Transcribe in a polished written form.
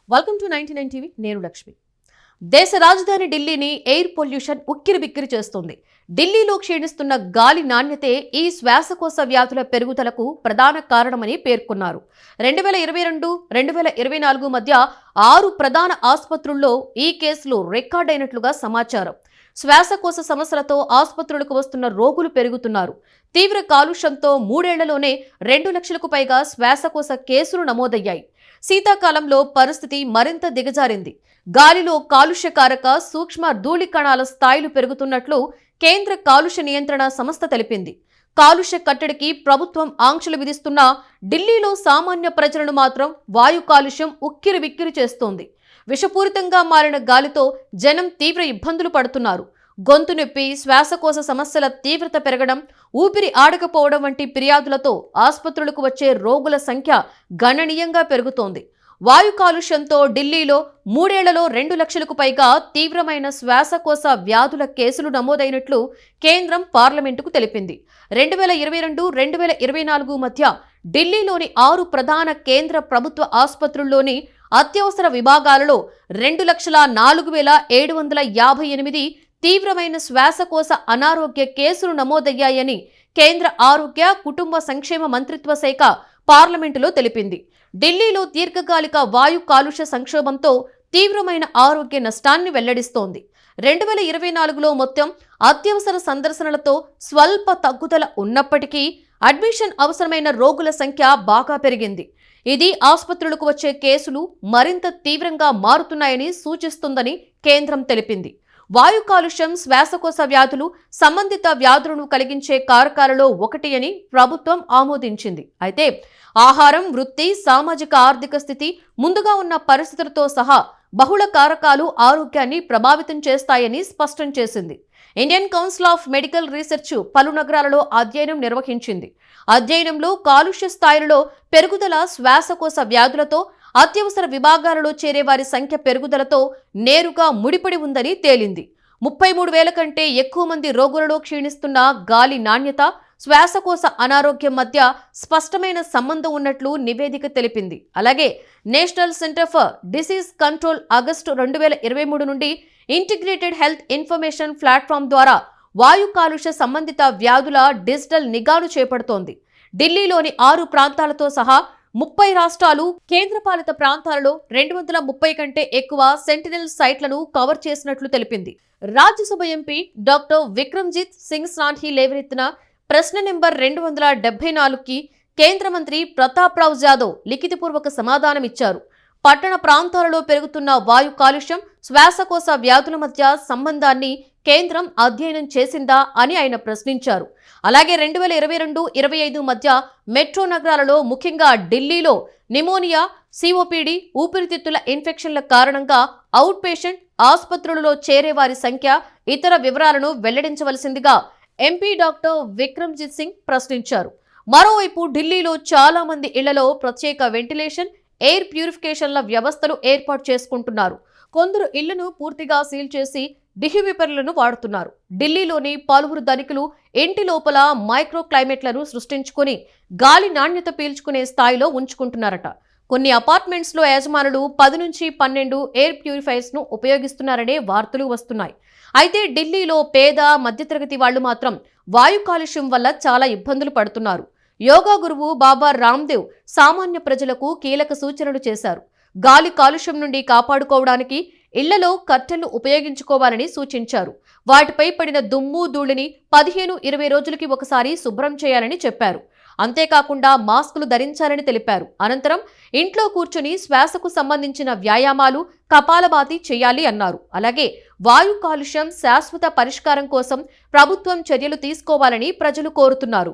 Welcome to 99 TV. నేను లక్ష్మి. దేశ రాజధాని ఢిల్లీని ఎయిర్ పొల్యూషన్ ఉక్కిరిబిక్కిరి చేస్తుంది. ఢిల్లీలో క్షీణిస్తున్న గాలి నాణ్యతే ఈ శ్వాసకోశ వ్యాధుల పెరుగుదలకు ప్రధాన కారణమని పేర్కొన్నారు. 2022-2024 మధ్య 6 ప్రధాన ఆసుపత్రుల్లో ఈ కేసులు రికార్డైనట్లుగా సమాచారం. శ్వాసకోశ సమస్యలతో ఆసుపత్రులకు వస్తున్న రోగులు పెరుగుతున్నారు. తీవ్ర కాలుష్యంతో 3 ఏళ్లలోనే 2 లక్షలకు పైగా శ్వాసకోశ కేసులు నమోదయ్యాయి. శీతాకాలంలో పరిస్థితి మరింత దిగజారింది. గాలిలో కాలుష్యకారక సూక్ష్మ ధూళి కణాల స్థాయిలు పెరుగుతున్నట్లు కేంద్ర కాలుష్య నియంత్రణ సంస్థ తెలిపింది. కాలుష్య కట్టడికి ప్రభుత్వం ఆంక్షలు విధిస్తున్నా ఢిల్లీలో సామాన్య ప్రజలను మాత్రం వాయు కాలుష్యం ఉక్కిరిబిక్కిరి చేస్తోంది. విషపూరితంగా మారిన గాలితో జనం తీవ్ర ఇబ్బందులు పడుతున్నారు. గొంతు నొప్పి, శ్వాసకోశ సమస్యల తీవ్రత పెరగడం, ఊపిరి ఆడకపోవడం వంటి ఫిర్యాదులతో ఆసుపత్రులకు వచ్చే రోగుల సంఖ్య గణనీయంగా పెరుగుతోంది. వాయు కాలుష్యంతో ఢిల్లీలో 3 ఏళ్లలో 2 లక్షలకు పైగా తీవ్రమైన శ్వాసకోశ వ్యాధుల కేసులు నమోదైనట్లు కేంద్రం పార్లమెంటుకు తెలిపింది. 2022-2024 మధ్య ఢిల్లీలోని 6 ప్రధాన కేంద్ర ప్రభుత్వ ఆసుపత్రుల్లోని అత్యవసర విభాగాలలో 2,04,758 తీవ్రమైన శ్వాసకోశ అనారోగ్య కేసులు నమోదయ్యాయని కేంద్ర ఆరోగ్య కుటుంబ సంక్షేమ మంత్రిత్వ శాఖ పార్లమెంటులో తెలిపింది. ఢిల్లీలో దీర్ఘకాలిక వాయు కాలుష్య సంక్షోభంతో తీవ్రమైన ఆరోగ్య నష్టాన్ని వెల్లడిస్తోంది. 2024లో మొత్తం అత్యవసర సందర్శనలతో స్వల్ప తగ్గుదల ఉన్నప్పటికీ అడ్మిషన్ అవసరమైన రోగుల సంఖ్య బాగా పెరిగింది. ఇది ఆసుపత్రులకు వచ్చే కేసులు మరింత తీవ్రంగా మారుతున్నాయని సూచిస్తుందని కేంద్రం తెలిపింది. వాయు కాలుష్యం శ్వాసకోశ వ్యాధులు సంబంధిత వ్యాధులను కలిగించే కారకాలలో ఒకటి అని ప్రభుత్వం ఆమోదించింది. అయితే ఆహారం, వృత్తి, సామాజిక ఆర్థిక స్థితి, ముందుగా ఉన్న పరిస్థితులతో సహా బహుళ కారకాలు ఆరోగ్యాన్ని ప్రభావితం చేస్తాయని స్పష్టం చేసింది. Indian council of medical research పలు నగరాలలో అధ్యయనం నిర్వహించింది. అధ్యయనంలో కాలుష్య స్థాయిలలో పెరుగుదల శ్వాసకోశ వ్యాధులతో అత్యవసర విభాగాలలో చేరే వారి సంఖ్య పెరుగుదలతో నేరుగా ముడిపడి ఉందని తేలింది. 33,000 కంటే ఎక్కువ మంది రోగులలో క్షీణిస్తున్న గాలి నాణ్యత, శ్వాసకోశ అనారోగ్యం మధ్య స్పష్టమైన సంబంధం ఉన్నట్లు నివేదిక తెలిపింది. అలాగే national centre for disease control August 2023 నుండి ఇంటిగ్రేటెడ్ హెల్త్ ఇన్ఫర్మేషన్ ప్లాట్ఫామ్ ద్వారా వాయు కాలుష్య సంబంధిత వ్యాధుల డిజిటల్ నిఘాను చేపడుతోంది. ఢిల్లీలోని 6 ప్రాంతాలతో సహా 30 రాష్ట్రాలు, కేంద్రపాలిత ప్రాంతాలలో 230 కంటే ఎక్కువ సెంటినెల్ సైట్లను కవర్ చేసినట్లు తెలిపింది. రాజ్యసభ ఎంపీ డాక్టర్ విక్రమ్జిత్ సింగ్ సాంఠి లేవనెత్తిన ప్రశ్న నెంబర్ 274కి కేంద్ర మంత్రి ప్రతాప్ రావ్ జాదవ్ లిఖితపూర్వక సమాధానమిచ్చారు. పట్టణ ప్రాంతాలలో పెరుగుతున్న వాయు కాలుష్యం, శ్వాసకోశ వ్యాధుల మధ్య సంబంధాన్ని కేంద్రం అధ్యయనం చేసిందా అని ఆయన ప్రశ్నించారు. అలాగే 2022-25 మధ్య మెట్రో నగరాలలో, ముఖ్యంగా ఢిల్లీలో నిమోనియా, సిఓపిడి, ఊపిరితిత్తుల ఇన్ఫెక్షన్ల కారణంగా అవుట్ పేషెంట్ ఆసుపత్రులలో చేరే వారి సంఖ్య, ఇతర వివరాలను వెల్లడించవలసిందిగా ఎంపీ డాక్టర్ విక్రమ్జిత్ సింగ్ ప్రశ్నించారు. మరోవైపు ఢిల్లీలో చాలా మంది ఇళ్లలో ప్రత్యేక వెంటిలేషన్, ఎయిర్ ప్యూరిఫికేషన్ల వ్యవస్థలు ఏర్పాటు చేసుకుంటున్నారు. కొందరు ఇళ్లను పూర్తిగా సీల్ చేసి డిహ్యూమిఫైర్లను వాడుతున్నారు. ఢిల్లీలోని పలువురు ధనికులు ఇంటి లోపల మైక్రో క్లైమేట్లను సృష్టించుకుని గాలి నాణ్యత పీల్చుకునే స్థాయిలో ఉంచుకుంటున్నారట. కొన్ని అపార్ట్మెంట్స్లో యజమానులు 10 నుంచి 12 ఎయిర్ ప్యూరిఫైర్స్ ను ఉపయోగిస్తున్నారనే వార్తలు వస్తున్నాయి. అయితే ఢిల్లీలో పేద, మధ్యతరగతి వాళ్లు మాత్రం వాయు కాలుష్యం వల్ల చాలా ఇబ్బందులు పడుతున్నారు. యోగా గురువు బాబా రామ్దేవ్ సామాన్య ప్రజలకు కీలక సూచనలు చేశారు. గాలి కాలుష్యం నుండి కాపాడుకోవడానికి ఇళ్లలో కర్టెన్లు ఉపయోగించుకోవాలని సూచించారు. వాటిపై పడిన దుమ్ము, ధూళిని 15-20 రోజులకి ఒకసారి శుభ్రం చేయాలని చెప్పారు. అంతేకాకుండా మాస్కులు ధరించాలని తెలిపారు. అనంతరం ఇంట్లో కూర్చుని శ్వాసకు సంబంధించిన వ్యాయామాలు, కపాలభాతి చేయాలి అన్నారు. అలాగే వాయు కాలుష్యం శాశ్వత పరిష్కారం కోసం ప్రభుత్వం చర్యలు తీసుకోవాలని ప్రజలు కోరుతున్నారు.